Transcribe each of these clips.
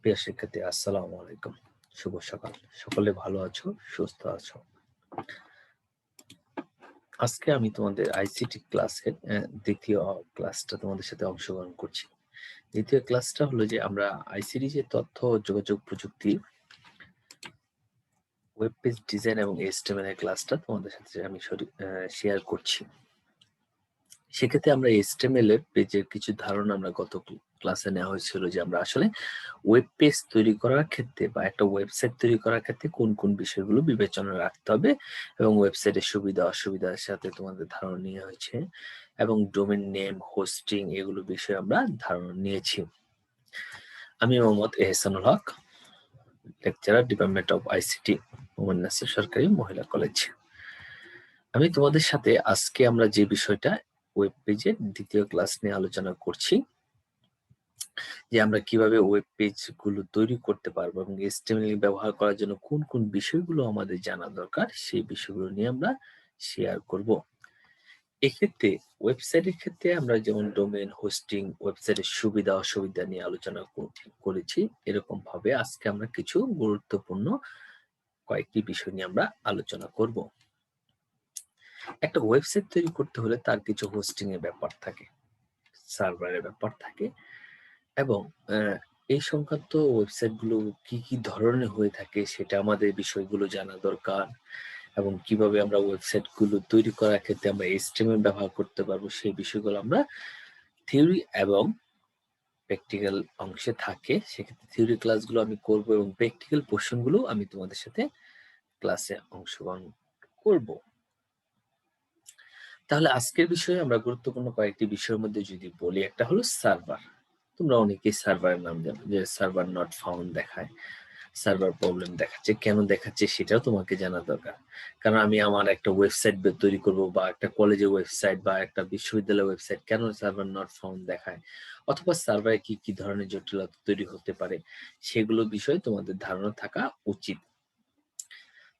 প্রিয় শিক্ষার্থী, আসসালামু আলাইকুম। শুভ সকাল। সকলে ভালো আছো, সুস্থ আছো। আজকে আমি তোমাদের আইসিটি ক্লাসের দ্বিতীয় ক্লাসটা তোমাদের সাথে অংশগ্রহণ করছি। দ্বিতীয় ক্লাসটা হলো যে আমরা আইসিটি যে তথ্য ও যোগাযোগ প্রযুক্তি ওয়েব পেজ ডিজাইন এবং HTML এর ক্লাসটা তোমাদের সাথে আমি শেয়ার করছি। সেক্ষেত্রে আমরা HTML এর পেজের কিছু ধারণা আমরা গত ক্লাসে নেওয়া হয়েছিল যে আমরা আসলে ওয়েব পেজ তৈরি করার ক্ষেত্রে বা একটা ওয়েবসাইট তৈরি করার ক্ষেত্রে কোন কোন বিষয়গুলো বিবেচনায় রাখতে হবে এবং ওয়েবসাইটের সুবিধা অসুবিধার সাথে তোমাদের ধারণা নেওয়া হয়েছে এবং ডোমেন নেম, হোস্টিং এগুলো বিষয়ে আমরা ধারণা নিয়েছি। আমি Mohammad Ehsanul Haque, lecturer, department of ICT, Mohammad Nasir সরকারি মহিলা কলেজ। আমি তোমাদের সাথে আজকে আমরা যে বিষয়টা ওয়েব পেজের দ্বিতীয় ক্লাস নিয়ে আলোচনা করছি যে আমরা কিভাবে ওয়েব পেজ গুলো তৈরি করতে পারবো এবং HTML ব্যবহার করার জন্য কোন কোন বিষয়গুলো আমাদের জানা দরকার সেই বিষয়গুলো নিয়ে আমরা শেয়ার করব। এক্ষেত্রে ওয়েবসাইটের ক্ষেত্রে আমরা যেমন ডোমেন, হোস্টিং, ওয়েবসাইটের সুবিধা অসুবিধা নিয়ে আলোচনা করেছি, এরকম ভাবে আজকে আমরা কিছু গুরুত্বপূর্ণ কয়েকটি বিষয় নিয়ে আমরা আলোচনা করব। একটা ওয়েবসাইট তৈরি করতে হলে তার কিছু হোস্টিং এর ব্যাপার থাকে, সার্ভারের ব্যাপার থাকে এবং এই সংক্রান্ত ওয়েবসাইট গুলো কি কি ধরনের হয়ে থাকে সেটা আমাদের বিষয়গুলো জানা দরকার এবং কিভাবে আমরা ওয়েবসাইট গুলো তৈরি করার ক্ষেত্রে আমরা HTML ব্যবহার করতে পারবো সেই বিষয়গুলো আমরা থিওরি এবং প্র্যাকটিক্যাল অংশে থাকে। সেক্ষেত্রে থিওরি ক্লাসগুলো আমি করব এবং প্র্যাকটিক্যাল পোর্শন গুলো আমি তোমাদের সাথে ক্লাসে অংশগ্রহণ করব। তাহলে আজকের বিষয়ে আমরা গুরুত্বপূর্ণ কয়েকটি বিষয়ের মধ্যে যদি বলি, একটা হলো সার্ভার। তোমরা অনেকেই সার্ভারের নাম জানো, যে সার্ভার নট ফাউন্ড দেখায়, সার্ভার প্রবলেম দেখাচ্ছে, কেন দেখাচ্ছে সেটাও তোমাকে জানা দরকার। কারণ আমি আমার একটা ওয়েবসাইট তৈরি করব বা একটা কলেজের ওয়েবসাইট বা একটা বিশ্ববিদ্যালয়ের ওয়েবসাইট, কেন সার্ভার নট ফাউন্ড দেখায় অথবা সার্ভারে কি কি ধরনের জটিলতা তৈরি হতে পারে সেগুলো বিষয়ে তোমাদের ধারণা থাকা উচিত।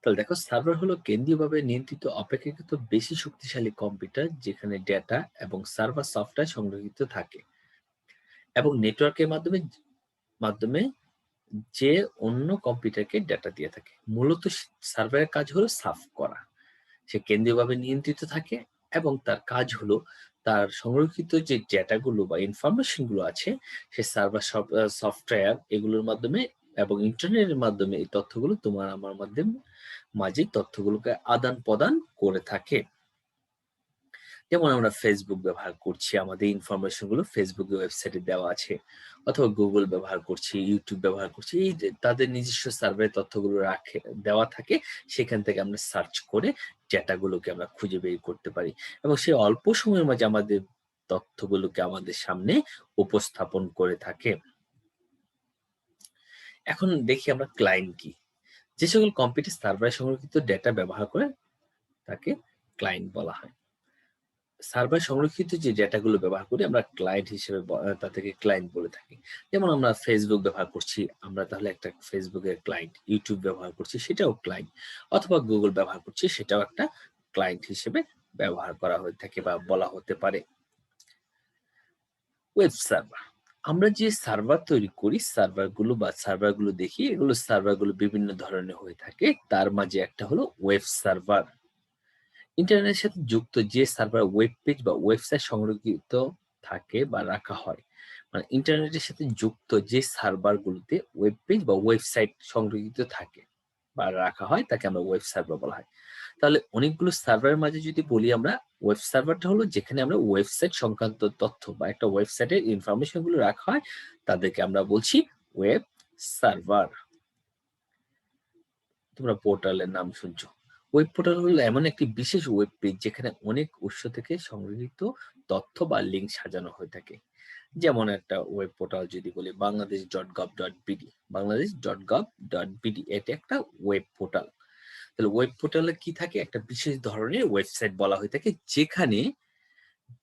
তাহলে দেখো, সার্ভার হলো কেন্দ্রীয়ভাবে নিয়ন্ত্রিত অপেক্ষাকৃত বেশি শক্তিশালী কম্পিউটার যেখানে ডেটা এবং সার্ভার সফটওয়্যার সংরক্ষিত থাকে এবং নেটওয়ার্কের মাধ্যমে মাধ্যমে যে অন্য কম্পিউটারকে ডেটা দিয়ে থাকে। মূলত সার্ভারের কাজ হলো সার্ভ করা। সে কেন্দ্রীয়ভাবে নিয়ন্ত্রিত থাকে এবং তার কাজ হলো তার সংরক্ষিত যে ডেটাগুলো বা ইনফরমেশন গুলো আছে সে সার্ভার সফটওয়্যার এগুলোর মাধ্যমে এবং ইন্টারনেটের মাধ্যমে এই তথ্যগুলো তোমার আমার মাঝে তথ্যগুলোকে আদান প্রদান করে থাকে। যেমন আমরা ফেসবুক ব্যবহার করছি, আমাদের ইনফরমেশন গুলো ফেসবুক ওয়েবসাইটে দেওয়া আছে, অথবা গুগল ব্যবহার করছি, ইউটিউব ব্যবহার করছি, এই যে তাদের নিজস্ব সার্ভে তথ্যগুলো দেওয়া থাকে, সেখান থেকে আমরা সার্চ করে ডেটাগুলোকে আমরা খুঁজে বের করতে পারি এবং সে অল্প সময়ের মাঝে আমাদের তথ্যগুলোকে আমাদের সামনে উপস্থাপন করে থাকে। এখন দেখি আমরা ক্লায়েন্ট কি। যে সকল কম্পিউটার সার্ভারে সংরক্ষিত ডেটা ব্যবহার করে তাকে ক্লায়েন্ট বলা হয়। সার্ভার সংরক্ষিত যে ডেটাগুলো ব্যবহার করি আমরা ক্লায়েন্ট হিসেবে তাদেরকে ক্লায়েন্ট বলে থাকি। যেমন আমরা ফেসবুক ব্যবহার করছি, আমরা তাহলে একটা ফেসবুকের ক্লায়েন্ট। ইউটিউব ব্যবহার করছি, সেটাও ক্লায়েন্ট। অথবা গুগল ব্যবহার করছি, সেটাও একটা ক্লায়েন্ট হিসেবে ব্যবহার করা হয়ে থাকে বা বলা হতে পারে। ওয়েব সার্ভার, আমরা যে সার্ভার তৈরি করি, সার্ভারগুলো দেখি, এগুলো সার্ভারগুলো বিভিন্ন ধরনের হয়ে থাকে। তার মাঝে একটা হলো ওয়েব সার্ভার। ইন্টারনেটের সাথে যুক্ত যে সার্ভার ওয়েব পেজ বা ওয়েবসাইট সংরক্ষিত থাকে বা রাখা হয়, মানে ইন্টারনেটের সাথে যুক্ত যে সার্ভারগুলোতে ওয়েব পেজ বা ওয়েবসাইট সংরক্ষিত থাকে বা রাখা হয় তাকে আমরা ওয়েব সার্ভার বলা হয়। তাহলে অনেকগুলো সার্ভারের মাঝে যদি বলি আমরা, ওয়েব সার্ভারটা হলো যেখানে আমরা ওয়েবসাইট সংক্রান্ত তথ্য বা একটা ওয়েবসাইটের ইনফরমেশন গুলো রাখা হয়, তাদেরকে আমরা বলছি ওয়েব সার্ভার। তোমরা পোর্টালের নাম শুনছো। ওয়েব পোর্টাল হলো এমন একটি বিশেষ ওয়েব পেজ যেখানে অনেক উৎস থেকে সংগৃহীত তথ্য বা লিঙ্ক সাজানো হয়ে থাকে। যেমন একটা ওয়েব পোর্টাল যদি বলি, বাংলাদেশ.gov.bd, বাংলাদেশ.gov.bd, এটা একটা ওয়েব পোর্টাল। তাহলে ওয়েব পোর্টালে কি থাকে, একটা বিশেষ ধরনের ওয়েবসাইট বলা হয়ে থাকে যেখানে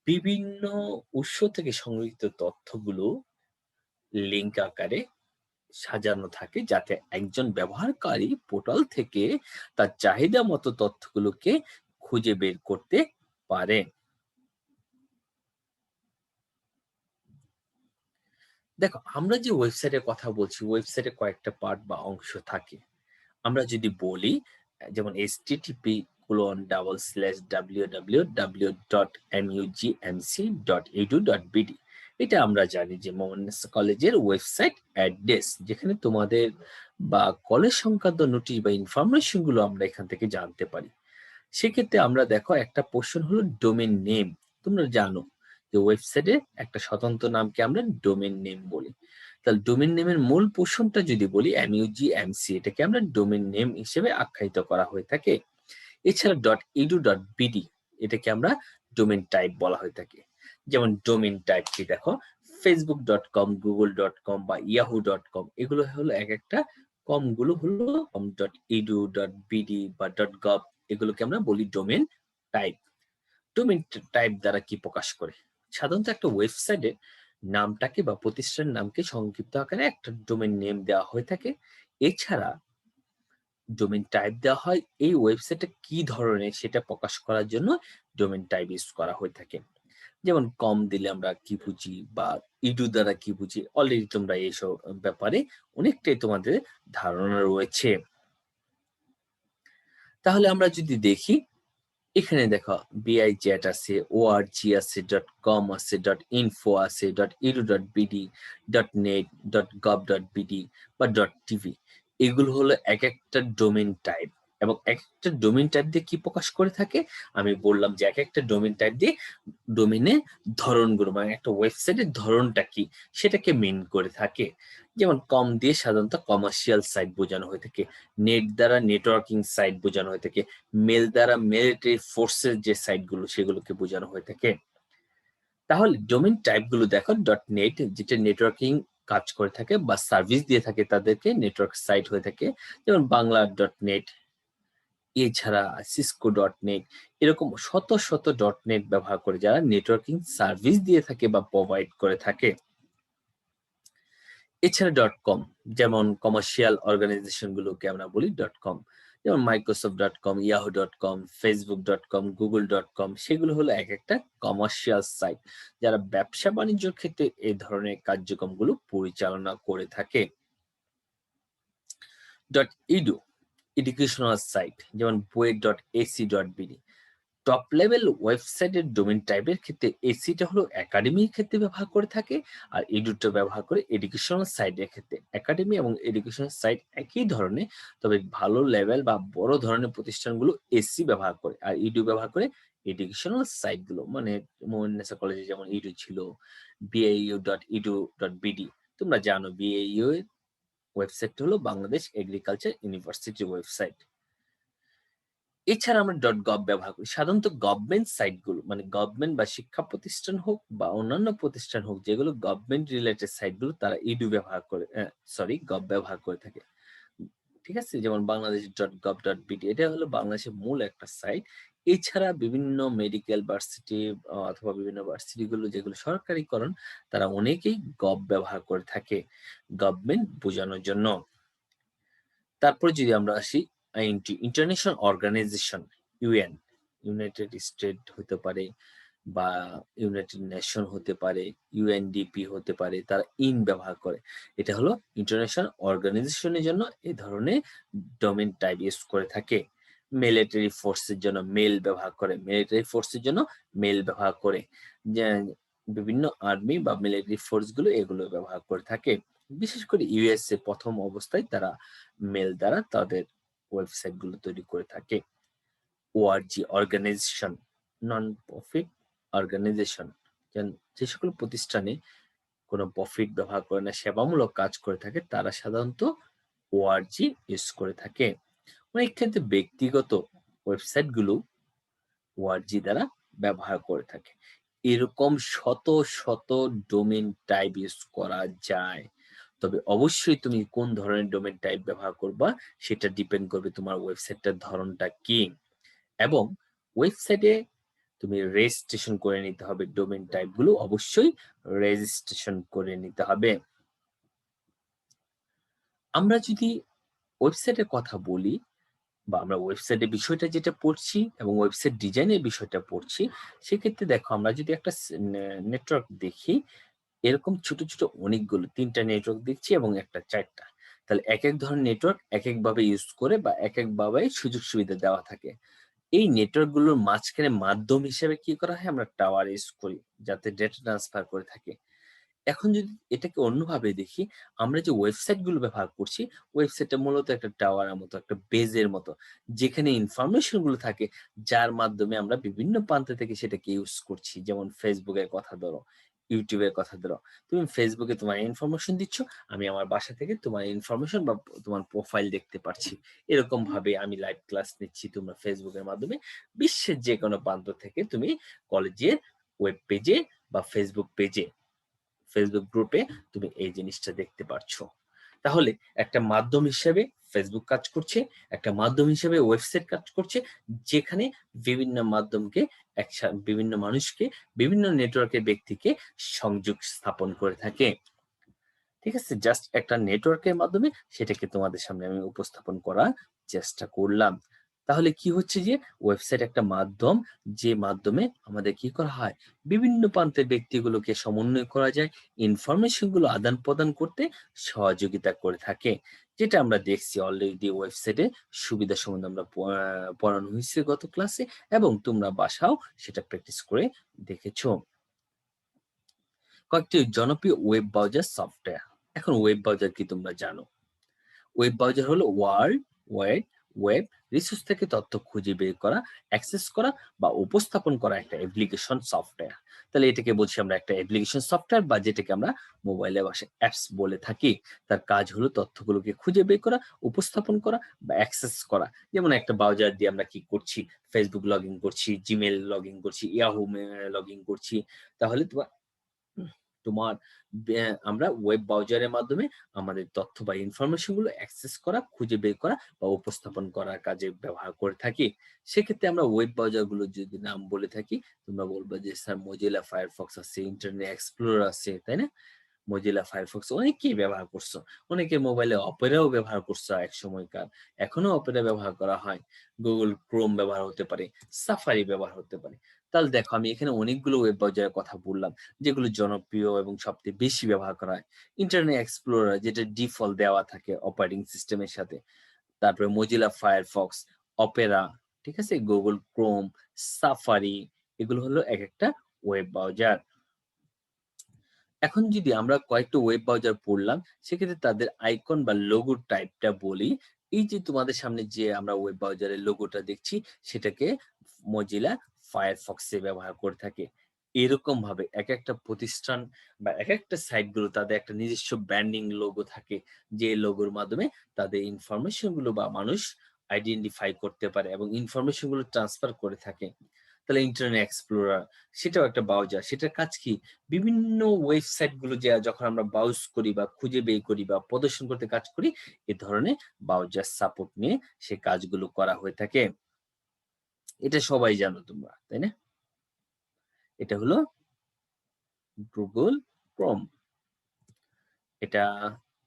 বিভিন্ন উৎস থেকে সংগৃহীত তথ্যগুলো লিঙ্ক আকারে সাজানো থাকে যাতে একজন ব্যবহারকারী পোর্টাল থেকে তার চাহিদা মতো তথ্যগুলোকে খুঁজে বের করতে পারে। দেখো আমরা যে ওয়েবসাইটের কথা বলছি, ওয়েবসাইটে কয়েকটা পার্ট বা অংশ থাকে। আমরা যদি বলি যেমন http://www.mugmc.edu.bd, এটা আমরা জানি যে মোহামেডান কলেজের ওয়েবসাইট অ্যাড্রেস, যেখানে তোমাদের বা কলেজ সংক্রান্ত নোটিশ বা ইনফরমেশন গুলো আমরা এখান থেকে জানতে পারি। সেক্ষেত্রে আমরা দেখো একটা পোর্শন হলো ডোমেন নেম। তোমরা জানো যে ওয়েবসাইটে একটা স্বতন্ত্র নামকে আমরা ডোমেন নেম বলি। তাহলে ডোমেন নেমের মূল পোর্শনটা যদি বলি MUGMC, এটাকে আমরা ডোমেন নেম হিসেবে আখ্যায়িত করা হয়ে থাকে। এছাড়া .edu.bd, এটাকে আমরা ডোমেন টাইপ বলা হয়ে থাকে। যেমন ডোমেন টাইপটি দেখো facebook.com, google.com বা yahoo.com, এগুলো হলো এক একটা কমগুলো হলো .edu.bd বা .gov, এগুলোকে আমরা বলি ডোমেন টাইপ। ডোমেন টাইপ দ্বারা কি প্রকাশ করে? সাধারণত একটা ওয়েবসাইটের নামটাকে বা প্রতিষ্ঠানের নামকে সংক্ষিপ্ত আকারে একটা ডোমেন নেম দেওয়া হয়ে থাকে। এছাড়া ডোমেন টাইপ দেওয়া হয় এই ওয়েবসাইটে কি ধরনের সেটা প্রকাশ করার জন্য ডোমেন টাইপ ইউজ করা হয়ে থাকে। যেমন কম দিলে আমরা কি বুঝি বা ইডু দ্বারা কি বুঝি, অলরেডি তোমরা এইসব ব্যাপারে অনেকটাই তোমাদের ধারণা রয়েছে। তাহলে আমরা যদি দেখি, এখানে দেখো বিআইজ্যাট আছে, ওআরজি আছে, .com আছে, .info আছে, .edu.bd, .net, .gov.bd বা .tv, এগুলো হলো এক একটা ডোমেন টাইপ। এবং এক একটা ডোমেন টাইপ দিয়ে কি প্রকাশ করে থাকে? আমি বললাম যে এক একটা ডোমেন টাইপ দিয়ে ডোমেনের ধরনগুলো, মানে একটা ওয়েবসাইটের ধরনটা কি সেটাকে মিন করে থাকে। যেমন কম দিয়ে সাধারণত কমার্শিয়াল সাইট বোঝানো হয়ে থাকে, নেট দ্বারা নেটওয়ার্কিং সাইট বোঝানো হয়ে থাকে, মেল দ্বারা মিলিটারি ফোর্সের যে সাইটগুলো সেগুলোকে বোঝানো হয়ে থাকে। তাহলে ডোমেন টাইপ গুলো দেখো .net, যেটা নেটওয়ার্কিং কাজ করে থাকে বা সার্ভিস দিয়ে থাকে, তাদেরকে নেটওয়ার্ক সাইট হয়ে থাকে, যেমন বাংলা .net। এছাড়া cisco.net, এরকম শত শত .net ব্যবহার করে যারা নেটওয়ার্কিং সার্ভিস দিয়ে থাকে বা প্রোভাইড করে থাকে। এছাড়া .com, যেমন কমার্শিয়াল অর্গানাইজেশন গুলোকে আমরা বলি .com, যেমন মাইক্রোসফট.com, ইয়াহু.com, ফেসবুক.com, গুগল.com, সেগুলো হলো এক একটা কমার্শিয়াল সাইট যারা ব্যবসা বাণিজ্যের ক্ষেত্রে এই ধরনের কার্যক্রমগুলো পরিচালনা করে থাকে। .edu, এডুকেশনাল সাইট, যেমন বইয়ের.ac.bd। টপ লেভেল ওয়েবসাইটের ডোমেন টাইপের ক্ষেত্রে এসিটা হলো একাডেমির ক্ষেত্রে ব্যবহার করে থাকে, আর এডুটা ব্যবহার করে এডুকেশনাল সাইটের ক্ষেত্রে। একাডেমি এবং এডুকেশনাল সাইট একই ধরনের, তবে ভালো লেভেল বা বড় ধরনের প্রতিষ্ঠানগুলো এসি ব্যবহার করে, আর ইডু ব্যবহার করে এডুকেশনাল সাইটগুলো। মানে মোহামেডান কলেজে যেমন ইডু ছিল, BAU.edu.bd। তোমরা জানো BAU এর ওয়েবসাইটটা হলো বাংলাদেশ এগ্রিকালচার ইউনিভার্সিটির ওয়েবসাইট। এছাড়া আমরা .gov ব্যবহার করি। সাধারণত গভর্নমেন্ট সাইটগুলো, মানে গভর্নমেন্ট বা শিক্ষা প্রতিষ্ঠান হোক বা অন্যান্য প্রতিষ্ঠান হোক, যেগুলো গভর্নমেন্ট রিলেটেড সাইটগুলো, তারা ইডু ব্যবহার করে, গভ ব্যবহার করে থাকে। ঠিক আছে? যেমন বাংলাদেশ.gov.bd, এটা হলো বাংলাদেশের মূল একটা সাইট। এছাড়া বিভিন্ন মেডিকেল ভার্সিটি অথবা বিভিন্ন ভার্সিটি গুলো যেগুলো সরকারিকরণ, তারা অনেকেই গভ ব্যবহার করে থাকে গভর্নমেন্ট বোঝানোর জন্য। তারপরে যদি আমরা আসি international organization, UN, united state হতে পারে বা ইউনাইটেড নেশন হতে পারে, ইউএনডিপি হতে পারে, তারা ইন ব্যবহার করে। এটা হলো ইন্টারন্যাশনাল অর্গানাইজেশনের জন্য এই ধরনের ডোমেন টাইপ ইউজ করে থাকে। মিলিটারি ফোর্সের জন্য মেল ব্যবহার করে, মিলিটারি ফোর্সের জন্য মেল ব্যবহার করে, যে বিভিন্ন আর্মি বা মিলিটারি ফোর্স গুলো এগুলো ব্যবহার করে থাকে। বিশেষ করে ইউএসএ প্রথম অবস্থায় তারা মেল দ্বারা তাদের ওয়েবসাইট গুলো তৈরি করে থাকে। ORG organization, non profit organization, যে সকল প্রতিষ্ঠানে কোনো প্রফিট ব্যবহার করে না, সেবামূলক কাজ করে থাকে, তারা সাধারণত ওআরজি ইউজ করে থাকে। অনেক ক্ষেত্রে ব্যক্তিগত ওয়েবসাইট গুলো ওআরজি দ্বারা ব্যবহার করে থাকে। এরকম শত শত ডোমেন টাইপ ইউজ করা যায়। তবে অবশ্যই তুমি কোন ধরনের ডোমেন টাইপ ব্যবহার করবা সেটা ডিপেন্ড করবে তোমার ওয়েবসাইটটার ধরনটা কি। এবং ওয়েবসাইটে তুমি রেজিস্ট্রেশন করে নিতে হবে, ডোমেন টাইপ গুলো অবশ্যই রেজিস্ট্রেশন করে নিতে হবে। আমরা যদি ওয়েবসাইটের কথা বলি বা আমরা ওয়েবসাইটের বিষয়টা যেটা পড়ছি এবং ওয়েবসাইট ডিজাইনের বিষয়টা পড়ছি, সেক্ষেত্রে দেখো আমরা যদি একটা নেটওয়ার্ক দেখি, এরকম ছোট, ছোট অনেকগুলো ৩ টা নেটওয়ার্ক দেখছি এবং একটা ৪ টা। তাহলে একেক ধরনের নেটওয়ার্ক একেকভাবে ইউজ করে বা একেকভাবে সুযোগ সুবিধা দেওয়া থাকে। এই নেটওয়ার্ক গুলোর মাঝখানে মাধ্যম হিসেবে কি করা হয়? আমরা টাওয়ার ইউজ করি, যাতে ডেটা ট্রান্সফার করে থাকে। এখন যদি এটাকে অন্যভাবে দেখি, আমরা যে ওয়েবসাইট গুলো ব্যবহার করছি, ওয়েবসাইটটা মূলত একটা টাওয়ারের মতো, একটা বেজের মতো। যেখানে ইনফরমেশন গুলো থাকে, যার মাধ্যমে আমরা বিভিন্ন প্রান্ত থেকে সেটাকে ইউজ করছি। যেমন Facebook এর কথা ধরো, YouTube এর কথা ধরো। তুমি Facebook এ তোমার ইনফরমেশন দিচ্ছ, আমি আমার বাসা থেকে তোমার ইনফরমেশন বা তোমার প্রোফাইল দেখতে পারছি। এরকমভাবে আমি লাইভ ক্লাস নিচ্ছি, তোমরা Facebook এর মাধ্যমে বিশ্বের যেকোনো প্রান্ত থেকে তুমি কলেজের ওয়েব পেজে বা Facebook পেজে ফেসবুক গ্রুপে তুমি এই জিনিসটা দেখতে পারছো। তাহলে একটা মাধ্যম হিসেবে ফেসবুক কাজ করছে, একটা মাধ্যম হিসেবে ওয়েবসাইট কাজ করছে, যেখানে বিভিন্ন মাধ্যমকে বিভিন্ন মানুষকে, বিভিন্ন নেটওয়ার্কের ব্যক্তিকে সংযোগ স্থাপন করে থাকে। ঠিক আছে? জাস্ট একটা নেটওয়ার্কের মাধ্যমে সেটাকে তোমাদের সামনে আমি উপস্থাপন করার চেষ্টা করলাম। তাহলে কি হচ্ছে যে ওয়েবসাইট একটা মাধ্যম, যে মাধ্যমে আমাদের কি করা হয়? বিভিন্ন প্রান্তের ব্যক্তিগুলোকে সমন্বয় করা যায়, ইনফরমেশন গুলো আদান-প্রদান করতে সহযোগিতা করে থাকে। যেটা আমরা দেখছি অলরেডি ওয়েবসাইটে সুবিধা সম্বন্ধে আমরা পড়ানো হইছে গত ক্লাসে এবং তোমরা বাসাও সেটা প্র্যাকটিস করে দেখেছো। কয়েকটি জনপ্রিয় ওয়েব ব্রাউজার সফটওয়্যার। এখন ওয়েব ব্রাউজার কি তোমরা জানো? ওয়েব ব্রাউজার হলো ওয়ার্ল্ড ওয়াইড ওয়েব রিসোর্স থেকে তথ্য খুঁজে বের করা, অ্যাক্সেস করা বা উপস্থাপন করা একটা অ্যাপ্লিকেশন সফটওয়্যার। তাহলে এটাকে বলছি আমরা একটা অ্যাপ্লিকেশন সফটওয়্যার বা যেটাকে আমরা মোবাইলে ভাষায় অ্যাপস বলে থাকি। তার কাজ হলো তথ্যগুলোকে খুঁজে বের করা, উপস্থাপন করা বা অ্যাক্সেস করা। যেমন একটা ব্রাউজার দিয়ে আমরা কি করছি? Facebook লগ ইন করছি, Gmail লগ ইন করছি, Yahoo লগ ইন করছি। তাহলে হুম, তোমার আমরা ওয়েব ব্রাউজারের মাধ্যমে আমাদের তথ্য বা ইনফরমেশন গুলো অ্যাক্সেস করা, খুঁজে বের করা বা উপস্থাপন করার কাজে ব্যবহার করে থাকি। সেক্ষেত্রে আমরা ওয়েব ব্রাউজার গুলোর যদি নাম বলে থাকি, তোমরা বলবা যে স্যার Mozilla Firefox আছে, ইন্টারনেট এক্সপ্লোরার আছে, তাই না? Mozilla Firefox অনেকেই ব্যবহার করছো। অনেকের মোবাইলে অপেরাও ব্যবহার করছো একসময়কার। এখনো অপেরা ব্যবহার করা হয়। Google Chrome ব্যবহার হতে পারে, Safari ব্যবহার হতে পারে। তাহলে দেখো আমি এখানে অনেকগুলো ওয়েব ব্রাউজারের কথা বললাম, যেগুলো জনপ্রিয় এবং সবচেয়ে বেশি ব্যবহার করা হয়। ইন্টারনেট এক্সপ্লোরার যেটা ডিফল্ট দেওয়া থাকে অপারেটিং সিস্টেমের সাথে। তারপরে Mozilla Firefox, Opera, ঠিক আছে? Google Chrome, Safari এগুলো হলো একেকটা ওয়েব ব্রাউজার। এখন যদি আমরা কয়েকটা ওয়েব ব্রাউজার পড়লাম, সেক্ষেত্রে তাদের আইকন বা লোগো টাইপটা বলি। এই যে তোমাদের সামনে যে আমরা ওয়েব ব্রাউজারের লোগোটা দেখছি, সেটাকে Mozilla Firefox এ ব্যবহার করে থাকে। এরকমভাবে একেকটা প্রতিষ্ঠান বা একেকটা সাইট গুলো তাদের একটা নিজস্ব ব্র্যান্ডিং লোগো থাকে। যে লোগোর মাধ্যমে তাদের ইনফরমেশন গুলো বা মানুষ আইডেন্টিফাই করতে পারে এবং ইনফরমেশন গুলো ট্রান্সফার করে থাকে। তাহলে ইন্টারনেট এক্সপ্লোরার সেটাও একটা ব্রাউজার। সেটার কাজ কি? বিভিন্ন ওয়েবসাইট গুলো যে যখন আমরা ব্রাউজ করি বা খুঁজে বের করি বা প্রদর্শন করতে কাজ করি, এ ধরনের ব্রাউজার সাপোর্ট নিয়ে সে কাজগুলো করা হয়ে থাকে। এটা সবাই জানো তোমরা, তাই না? এটা হলো Google Chrome, এটা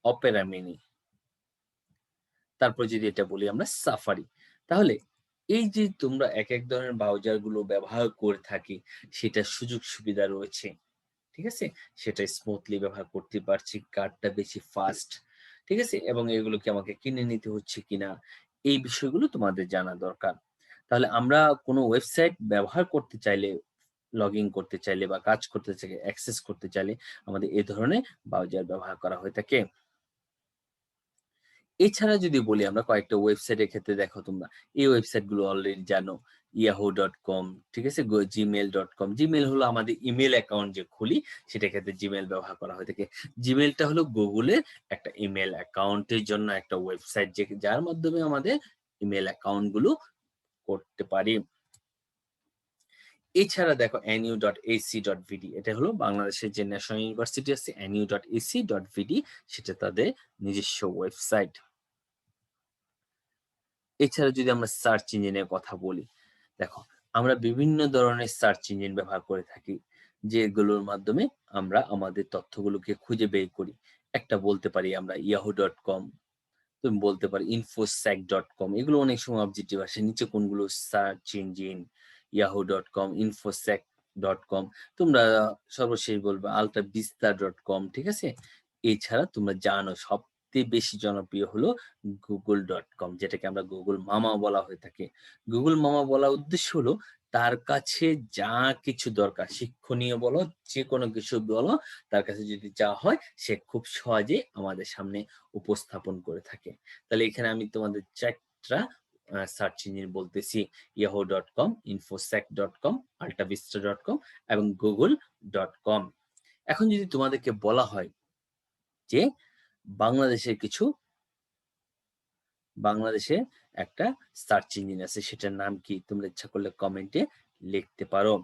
Opera Mini। তারপর যদি এটা বলি আমরা Safari। তাহলে এই যে তোমরা একেক ধরনের ব্রাউজার গুলো ব্যবহার করে থাকি, সেটার সুযোগ সুবিধা রয়েছে। ঠিক আছে? সেটা স্মুথলি ব্যবহার করতে পারছি, কার্ডটা বেশি ফাস্ট। ঠিক আছে? এবং এগুলোকে আমাকে কিনে নিতে হচ্ছে কিনা, এই বিষয়গুলো তোমাদের জানা দরকার। তাহলে আমরা কোনো ওয়েবসাইট ব্যবহার করতে চাইলে, লগইন করতে চাইলে বা কাজ করতে চাইলে, অ্যাক্সেস করতে চাইলে আমাদের এ ধরনের ব্রাউজার ব্যবহার করা হয়ে থাকে। এছাড়া যদি বলি আমরা কয়েকটা ওয়েবসাইটের ক্ষেত্রে দেখো তোমরা, এই ওয়েবসাইট গুলো অলরেডি জানো। yahoo.com, ঠিক আছে? gmail.com। জিমেইল হলো আমাদের ইমেইল অ্যাকাউন্ট যে খুলি, সেটার ক্ষেত্রে জিমেইল ব্যবহার করা হয়ে থাকে। জিমেইলটা হলো গুগলের একটা ইমেইল অ্যাকাউন্টের জন্য একটা ওয়েবসাইট, যার মাধ্যমে আমাদের ইমেইল অ্যাকাউন্ট গুলো করতে পারি। এছাড়া দেখো nu.ac.vd, এটা হলো বাংলাদেশের যে ন্যাশনাল ইউনিভার্সিটি আছে nu.ac.vd, সেটা তাদের নিজস্ব ওয়েবসাইট। এছাড়া যদি আমরা সার্চ ইঞ্জিনের কথা বলি, দেখো আমরা বিভিন্ন ধরনের সার্চ ইঞ্জিন ব্যবহার করে থাকি, যেগুলোর মাধ্যমে আমরা আমাদের তথ্যগুলোকে খুঁজে বের করি। একটা বলতে পারি আমরা yahoo.com, তুমি বলতে পারি infosec.com, এগুলো অনেক সময় অবজেক্টিভ আসে। নিচে কোনগুলো search engine? yahoo.com, infosec, .com, তোমরা সর্বশেষ বলবে altavista.com, ঠিক আছে? এছাড়া তোমরা জানো সবচেয়ে বেশি জনপ্রিয় হলো google.com, যেটাকে আমরা গুগল মামা বলা হয়ে থাকে। গুগল মামা বলার উদ্দেশ্য হলো তার কাছে যা কিছু দরকার, শিক্ষণীয় বলো, যেকোনো কিছু বলো, তার কাছে যদি চাওয়া হয় সে খুব সহজেই আমাদের সামনে উপস্থাপন করে থাকে। তাহলে এখানে আমি তোমাদের ৪ টা সার্চ ইঞ্জিন বলতেছি: yahoo.com, infosec.com, altavista.com এবং google.com। এখন যদি তোমাদেরকে বলা হয় যে বাংলাদেশে একটা সার্চ ইঞ্জিন আছে, সেটার নাম কি? তোমরা ইচ্ছা করলে কমেন্টে লিখতে পারো।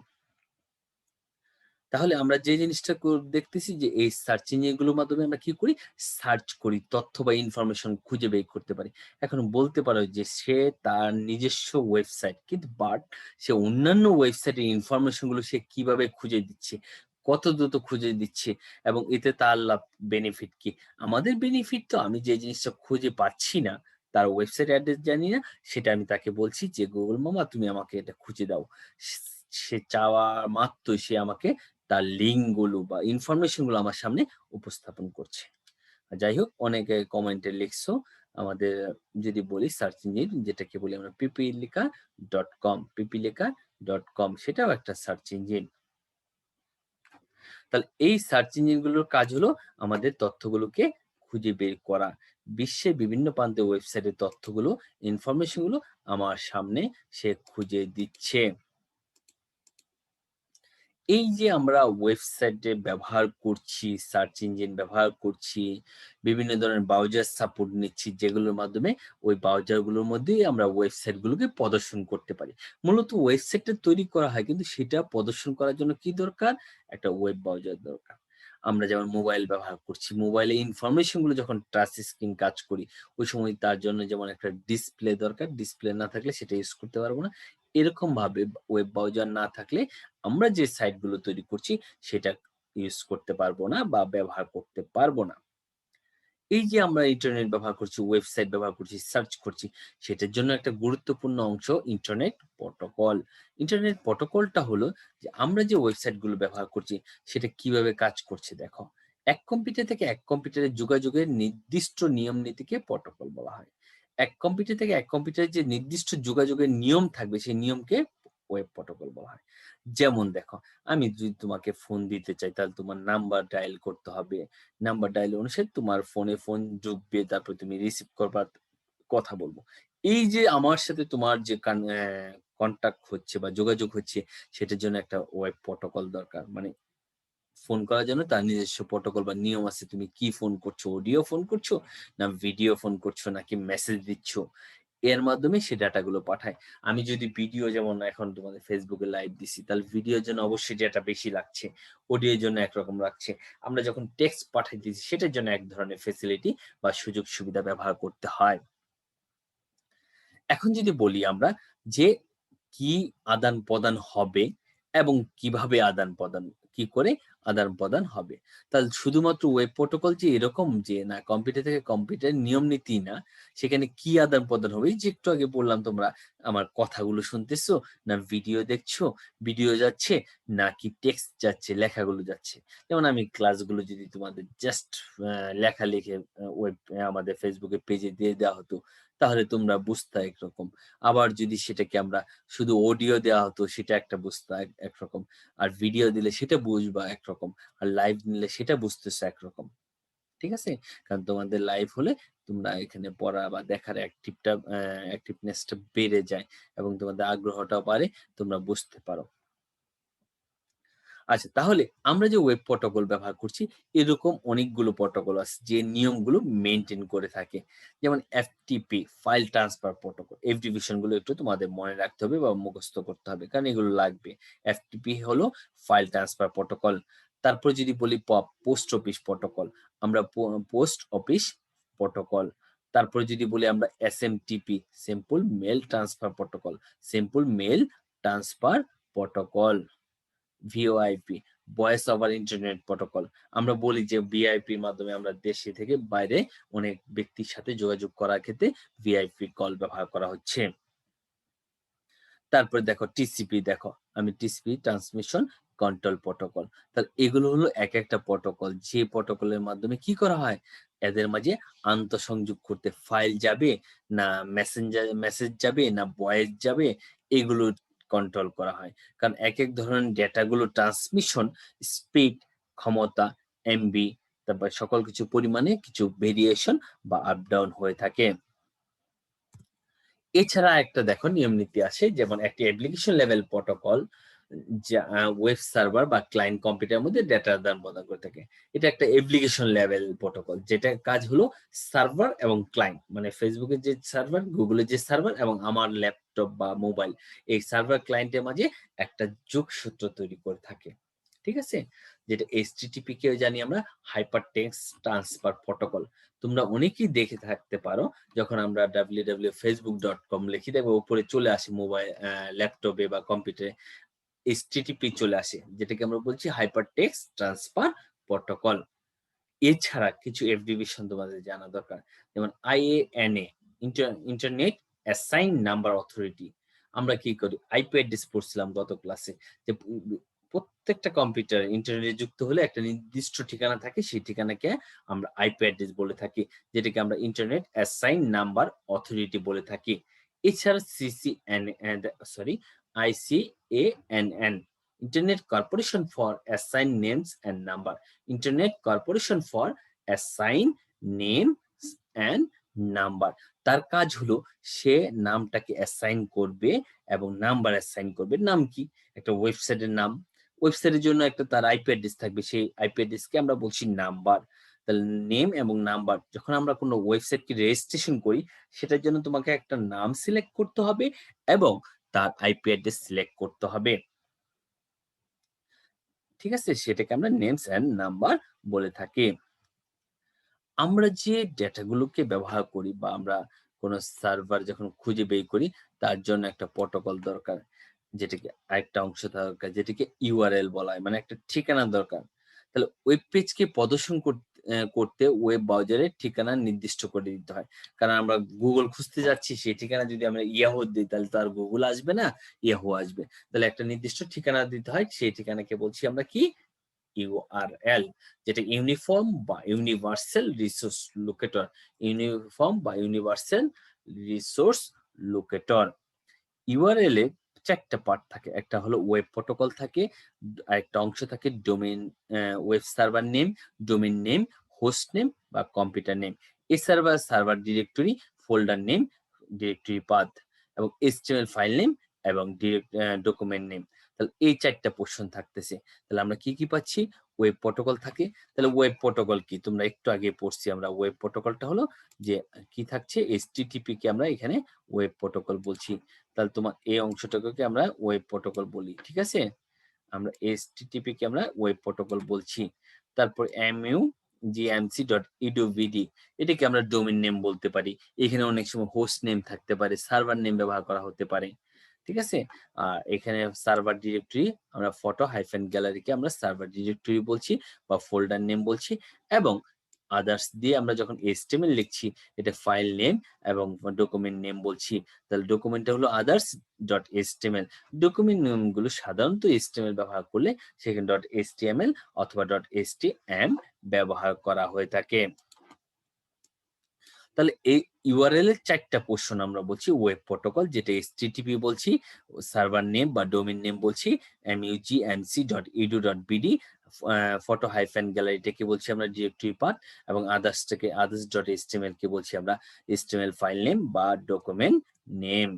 তাহলে আমরা যে জিনিসটা দেখতেছি যে এই সার্চ ইঞ্জিন গুলোর মাধ্যমে আমরা কি করি? সার্চ করি, তথ্য বা ইনফরমেশন খুঁজে বের করতে পারি। এখন বলতে পারো যে সে তার নিজস্ব ওয়েবসাইট, কিন্তু সে অন্যান্য ওয়েবসাইটের ইনফরমেশন গুলো সে কিভাবে খুঁজে দিচ্ছে, কত দ্রুত খুঁজে দিচ্ছে এবং এতে তার লাভ, বেনিফিট কি? আমাদের বেনিফিট তো আমি যে জিনিসটা খুঁজে পাচ্ছি না, তার ওয়েবসাইট অ্যাড্রেস জানি না, সেটা আমি তাকে বলছি যে গুগল মামা তুমি আমাকে এটা খুঁজে দাও। সে চাওয়া মাত্রই সে আমাকে তার লিঙ্ক গুলো বা ইনফরমেশন গুলো আমার সামনে উপস্থাপন করছে। যাই হোক, অনেকে কমেন্টে লিখছো। আমাদের যদি বলি সার্চ ইঞ্জিন, যেটাকে বলি আমরা পিপিলিকা.com, সেটাও একটা সার্চ ইঞ্জিন। তাহলে এই সার্চ ইঞ্জিন গুলোর কাজ হলো আমাদের তথ্যগুলোকে খুঁজে বের করা। বিশ্বের বিভিন্ন প্রান্তে ওয়েবসাইটের তথ্যগুলো, ইনফরমেশন গুলো আমার সামনে সে খুঁজে দিচ্ছে। এই যে আমরা ওয়েবসাইটে ব্যবহার করছি, সার্চ ইঞ্জিন ব্যবহার করছি, বিভিন্ন ধরনের ব্রাউজার সাপোর্ট নিচ্ছি, যেগুলোর মাধ্যমে ওই ব্রাউজারগুলোর মধ্যেই আমরা ওয়েবসাইটগুলোকে প্রদর্শন করতে পারি। মূলত ওয়েবসাইটটা তৈরি করা হয়, কিন্তু সেটা প্রদর্শন করার জন্য কি দরকার? একটা ওয়েব ব্রাউজার দরকার। আমরা যেমন মোবাইল ব্যবহার করছি, মোবাইলে ইনফরমেশন গুলো যখন টাচ স্ক্রিন কাজ করি, ওই সময় তার জন্য যেমন একটা ডিসপ্লে দরকার। ডিসপ্লে না থাকলে সেটা ইউজ করতে পারবো না। এরকম ভাবে ওয়েব ব্রাউজার না থাকলে আমরা যে সাইট গুলো তৈরি করছি সেটা ইউজ করতে পারবো না বা ব্যবহার করতে পারবো না। এই যে আমরা ইন্টারনেট ব্যবহার করছি, ওয়েবসাইট ব্যবহার করছি, সার্চ করছি, সেটার জন্য একটা গুরুত্বপূর্ণ অংশ ইন্টারনেট প্রটোকল। ইন্টারনেট প্রটোকলটা হলো যে আমরা যে ওয়েবসাইট গুলো ব্যবহার করছি সেটা কিভাবে কাজ করছে দেখো। এক কম্পিউটার থেকে এক কম্পিউটারে যোগাযোগের নির্দিষ্ট নিয়ম নীতিকে প্রটোকল বলা হয়। এক কম্পিউটার থেকে এক কম্পিউটারে যে নির্দিষ্ট যোগাযোগের নিয়ম থাকবে সেই নিয়মকে ওয়েব প্রটোকল বলা হয়। যেমন দেখো, আমি যদি তোমাকে ফোন দিতে চাই তাহলে তোমার নাম্বার ডায়াল করতে হবে। নাম্বার ডায়াল অনুসারে তোমার ফোনে ফোন ঢুকবে, তারপর তুমি রিসিভ করবা, কথা বলবো। এই যে আমার সাথে তোমার যে কনট্যাক্ট হচ্ছে বা যোগাযোগ হচ্ছে, সেটার জন্য একটা ওয়েব প্রটোকল দরকার। মানে ফোন করার জন্য তার নিজস্ব প্রটোকল বা নিয়ম আছে। তুমি কি ফোন করছো? অডিও ফোন করছো, না ভিডিও ফোন করছো, নাকি মেসেজ দিচ্ছ? এর মাধ্যমে সে ডাটা গুলো পাঠায়। আমি যদি ভিডিও, যেমন এখন তোমাদের Facebook এ লাইভ দিছি, তাহলে ভিডিওর জন্য অবশ্যই ডাটা বেশি লাগছে। অডিওর জন্য একরকম লাগছে। আমরা যখন টেক্সট পাঠাইতেছি সেটার জন্য এক ধরনের ফেসিলিটি বা সুযোগ সুবিধা ব্যবহার করতে হয়। এখন যদি বলি আমরা যে কি আদান-প্রদান হবে এবং কিভাবে আদান-প্রদান, কি করে আদান-প্রদান হবে। তাহলে শুধুমাত্র ওয়েব প্রোটোকল যে এরকম যে না কম্পিউটার থেকে কম্পিউটারের নিয়ম নীতি না, সেখানে কি আদান-প্রদান হবে? এই যে একটু আগে বললাম, তোমরা আমার কথাগুলো শুনতেছো, না ভিডিও দেখছো, ভিডিও যাচ্ছে, নাকি টেক্সট যাচ্ছে, লেখাগুলো যাচ্ছে। যেমন আমি ক্লাসগুলো যদি তোমাদের জাস্ট লেখা লিখে ওয়েব আমাদের Facebook এর পেজে দিয়ে দেওয়া হতো, তাহলে তোমরা বুঝতা একরকম। আবার যদি সেটাকে আমরা শুধু অডিও দেওয়া হতো সেটা একটা বুঝতা একরকম। আর ভিডিও দিলে সেটা বুঝবা একরকম। আর লাইভ নিলে সেটা বুঝতেছো একরকম। ঠিক আছে? কারণ তোমাদের লাইভ হলে তোমরা এখানে পড়া বা দেখার অ্যাক্টিভনেস টা বেড়ে যায় এবং তোমাদের আগ্রহটাও বাড়ে, তোমরা বুঝতে পারো। আচ্ছা, তাহলে আমরা যে ওয়েব প্রোটোকল ব্যবহার করছি, এরকম অনেকগুলো প্রোটোকল আছে যে নিয়মগুলো মেইনটেইন করে থাকে। যেমন এফটিপি, ফাইল ট্রান্সফার প্রোটোকল। এই ডিভিশন গুলো একটু তোমাদের মনে রাখতে হবে বা মুখস্থ করতে হবে। কারণ এগুলো লাগবে। এফটিপি হলো ফাইল ট্রান্সফার প্রোটোকল। তারপর যদি বলি পোস্ট অফিস প্রোটোকল, আমরা পোস্ট অফিস প্রোটোকল। তারপরে যদি বলি আমরা SMTP, simple mail transfer protocol, simple mail transfer protocol. VoIP, voice over internet protocol. আমরা বলি যে ভিআইপির মাধ্যমে আমরা দেশে থেকে বাইরে অনেক ব্যক্তির সাথে যোগাযোগ করার ক্ষেত্রে ভিআইপি কল ব্যবহার করা হচ্ছে। তারপরে দেখো টিসিপি, দেখো আমি টিসিপি ট্রান্সমিশন কন্ট্রোল প্রোটোকল। তাহলে এগুলো হলো একটা প্রোটোকল। যে প্রোটোকলের মাধ্যমে কি করা হয়? এদের মাঝে আন্তঃসংযোগ করতে ফাইল যাবে, না মেসেজ যাবে, না ভয়েস যাবে, এগুলো কন্ট্রোল করা হয়। কারণ একেক ধরনের ডেটাগুলো ট্রান্সমিশন স্পিড, ক্ষমতা, এমবি, তারপর সকল কিছু পরিমাণে কিছু ভেরিয়েশন বা আপ ডাউন হয়ে থাকে। এছাড়া একটা দেখো নিয়ম নীতি আছে, যেমন একটি অ্যাপ্লিকেশন লেভেল প্রোটোকল যা ওয়েব সার্ভার বা ক্লায়েন্ট কম্পিউটারের মধ্যে ডেটা আদান প্রদান করে থাকে। এটা একটা অ্যাপ্লিকেশন লেভেল প্রোটোকল, যেটা কাজ হলো সার্ভার এবং ক্লায়েন্ট, মানে ফেসবুকের যে সার্ভার, গুগলের যে সার্ভার এবং আমার ল্যাপটপ বা মোবাইল, এই সার্ভার ক্লায়েন্টের মাঝে একটা যোগসূত্র তৈরি করে থাকে। ঠিক আছে? যেটা এইচটিটিপি কে জানি আমরা হাইপার টেক্সট ট্রান্সফার প্রোটোকল। তোমরা অনেকেই দেখে থাকতে পারো, যখন আমরা www.facebook.com লিখি দেখবো উপরে চলে আসে মোবাইল, ল্যাপটপে বা কম্পিউটারে এইচটিটিপি চলে আসে, যেটাকে আমরা বলছি হাইপার টেক্সট ট্রান্সফার প্রোটোকল। এছাড়া কিছু এফডিবিশন তোমাদের জানা দরকার, যেমন আইএএনএ, ইন্টারনেট অ্যাসাইন নাম্বার অথরিটি। আমরা কি করি? আইপি অ্যাড্রেস পড়ছিলাম গত ক্লাসে, যে প্রত্যেকটা কম্পিউটার ইন্টারনেটে যুক্ত হলে একটা নির্দিষ্ট ঠিকানা থাকে, সেই ঠিকানাকে আমরা আইপি অ্যাড্রেস বলে থাকি, যেটাকে আমরা ইন্টারনেট অ্যাসাইন নাম্বার অথরিটি বলে থাকি। এছাড়া আইসিএএনএন, internet corporation for assign names and number, internet corporation for assign names and number. তার কাজ হলো সে নামটাকে অ্যাসাইন করবে এবং নাম্বার অ্যাসাইন করবে। নাম কি? একটা ওয়েবসাইটের নাম। ওয়েবসাইটের জন্য একটা তার আইপি অ্যাড্রেস থাকবে, সেই আইপি অ্যাড্রেসকে আমরা বলছি নাম্বার। তাহলে নেম এবং নাম্বার, যখন আমরা কোনো ওয়েবসাইটকে রেজিস্ট্রেশন করি, সেটার জন্য তোমাকে একটা নাম সিলেক্ট করতে হবে এবং তার আইপি অ্যাড্রেস সিলেক্ট করতে হবে। ঠিক আছে? সেটাকে আমরা নেমস অ্যান্ড নাম্বার বলে থাকি। আমরা যে ডেটাগুলোকে ব্যবহার করি বা আমরা কোনো সার্ভার যখন খুঁজে বের করি, তার জন্য একটা প্রোটোকল দরকার। যেটাকে আরেকটা অংশ দরকার, যেটাকে ইউআরএল বলা হয়। মানে একটা ঠিকানা দরকার। তাহলে ওয়েব পেজকে প্রদর্শন করতে ওয়েব ব্রাউজারের ঠিকানা নির্দিষ্ট করে দিতে হয়। কারণ আমরা গুগল খুঁজতে যাচ্ছি, সেই ঠিকানা যদি আমরা ইয়াহু দিই, তাহলে তো আর গুগল আসবে না, ইয়াহু আসবে। তাহলে একটা নির্দিষ্ট ঠিকানা দিতে হয়। সেই ঠিকানাকে বলছি আমরা কি? ইউআরএল, যেটা ইউনিফর্ম বা ইউনিভার্সাল রিসোর্স লোকেটর। ইউনিফর্ম বা ইউনিভার্সাল রিসোর্স লোকেটর। ইউআরএল এ ৪ টা পার্ট থাকে। একটা হলো ওয়েব প্রোটোকল থাকে, আরেকটা অংশ থাকে domain, web server name, domain name, host name বা কম্পিউটার নেম। এছাড়া server directory, folder name, directory path এবং এইচটিএমএল ফাইল নেম এবং ডকুমেন্ট নেম। তাহলে এই ৪ টা পোরশন থাকতেছে। তাহলে আমরা কি পাচ্ছি? ওয়েব প্রোটোকল থাকে। তাহলে ওয়েব প্রোটোকল কি? তোমরা একটু আগে পড়ছি আমরা। ওয়েব প্রোটোকলটা হলো যে কি থাকছে? এইচটিটিপি কে আমরা এখানে ওয়েব প্রোটোকল বলছি। তাহলে তোমার এই অংশটাকে আমরা ওয়েব প্রোটোকল বলি। ঠিক আছে? আমরা এইচটিটিপি কে আমরা ওয়েব প্রোটোকল বলছি। তারপর mugmc.edu.vd, এটাকে আমরা ডোমেইন নেম বলতে পারি। এখানে অনেক সময় হোস্ট নেম থাকতে পারে, সার্ভার নেম ব্যবহার করা হতে পারে। ঠিক আছে? আর এখানে সার্ভার ডিরেক্টরি, আমরা ফটো হাইফেন গ্যালারিকে আমরা সার্ভার ডিরেক্টরি বলছি বা ফোল্ডার নেম বলছি, এবং আদার্স দিয়ে আমরা যখন এইচটিএমএল লিখছি, এটা ফাইল নেম এবং ডকুমেন্ট নেম বলছি। তাহলে ডকুমেন্টটা হলো আদার্স ডট এইচটিএমএল। ডকুমেন্ট নেমগুলো সাধারণত এইচটিএমএল ব্যবহার করলে সেখানে ডট এইচটিএমএল অথবা ডট এইচটিএম ব্যবহার করা হয়ে থাকে। তাহলে এই ইউআরএল এর ৪ টা পোরশন আমরা বলছি ওয়েব প্রোটোকল, যেটা এইচটিটিপি বলছি, সার্ভার নেম বা ডোমেইন নেম বলছি mugmc.edu.bd, ফটো হাইফেন গ্যালারিটাকে বলছি আমরা ডিরেক্টরি পাথ, এবং আদার্স.html কে বলছি আমরা এইচটিএমএল ফাইল নেম বা ডকুমেন্ট নেম।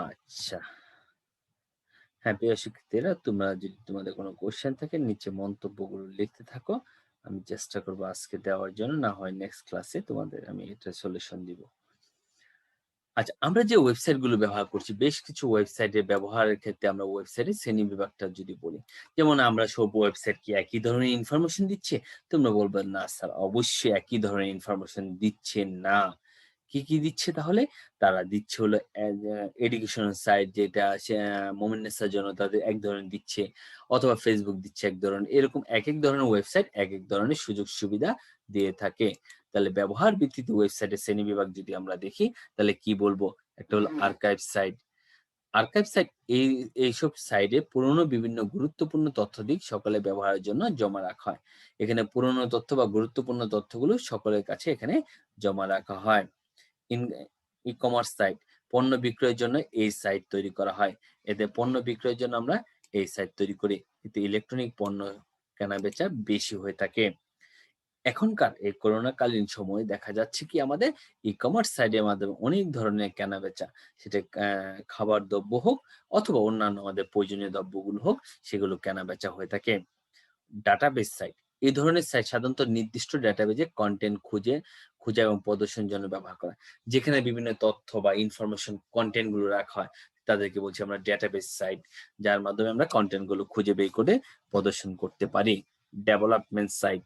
আচ্ছা। হ্যাঁ, প্রিয় শিক্ষার্থীরা, তোমরা যদি তোমাদের কোনো কোয়েশ্চেন থাকে নিচে মন্তব্যগুলো লিখতে থাকো। আমি চেষ্টা করব আজকে দেওয়ার জন্য, না হয় নেক্সট ক্লাসে তোমাদের আমি এটা সলিউশন দিব। আচ্ছা, আমরা যে ওয়েবসাইট গুলো ব্যবহার করছি, বেশ কিছু ওয়েবসাইটের ব্যবহারের ক্ষেত্রে আমরা ওয়েবসাইটের শ্রেণীবিভাগটা যদি বলি, যেমন আমরা সব ওয়েবসাইট কি একই ধরনের ইনফরমেশন দিচ্ছে? তোমরা বলবে না স্যার, অবশ্যই একই ধরনের ইনফরমেশন দিচ্ছে না। কি দিচ্ছে তাহলে? তারা দিচ্ছে হলো এডুকেশনাল সাইট, যেটা মোমেন্টনেসের জন্য তাদের এক ধরনের দিচ্ছে, অথবা Facebook দিচ্ছে এক ধরনের। এরকম একেক ধরনের ওয়েবসাইট একেক ধরনের সুযোগ সুবিধা দিয়ে থাকে। তাহলে ব্যবহার ভিত্তিতে ওয়েবসাইটের শ্রেণীবিভাগ যদি আমরা দেখি, তাহলে কি বলবো? একটা হলো আর্কাইভ সাইট। আর্কাইভ সাইট এইসব সাইটে পুরনো বিভিন্ন গুরুত্বপূর্ণ তথ্যাদি সকলের ব্যবহারের জন্য জমা রাখা হয়। এখানে পুরনো তথ্য বা গুরুত্বপূর্ণ তথ্যগুলো সকলের কাছে এখানে জমা রাখা হয়। ইন ই-কমার্স সাইট, পণ্য বিক্রয়ের জন্য এই সাইট তৈরি করা হয়। এতে পণ্য বিক্রয়ের জন্য আমরা এই সাইট তৈরি করি। কিন্তু ইলেকট্রনিক পণ্য কেনা-বেচা বেশি হয়ে থাকে। এখনকার এই করোনাকালীন সময়ে দেখা যাচ্ছে কি, আমাদের ই-কমার্স সাইটের মাধ্যমে অনেক ধরনের কেনা-বেচা, সেটা খাবার দ্রব্য হোক অথবা অন্যান্য আমাদের প্রয়োজনীয় দ্রব্যগুলো হোক, সেগুলো কেনা-বেচা হয়ে থাকে। ডাটাবেস সাইট, এই ধরনের সাইট সাধারণত নির্দিষ্ট ডাটাবেজে কনটেন্ট খোঁজা এবং প্রদর্শনের জন্য ব্যবহার করা হয়। যেখানে বিভিন্ন তথ্য বা ইনফরমেশন কনটেন্ট গুলো রাখা হয়, তাদেরকে বলছি আমরা ডাটাবেস সাইট, যার মাধ্যমে আমরা কনটেন্ট গুলো খুঁজে বের করে প্রদর্শন করতে পারি। ডেভেলপমেন্ট সাইট,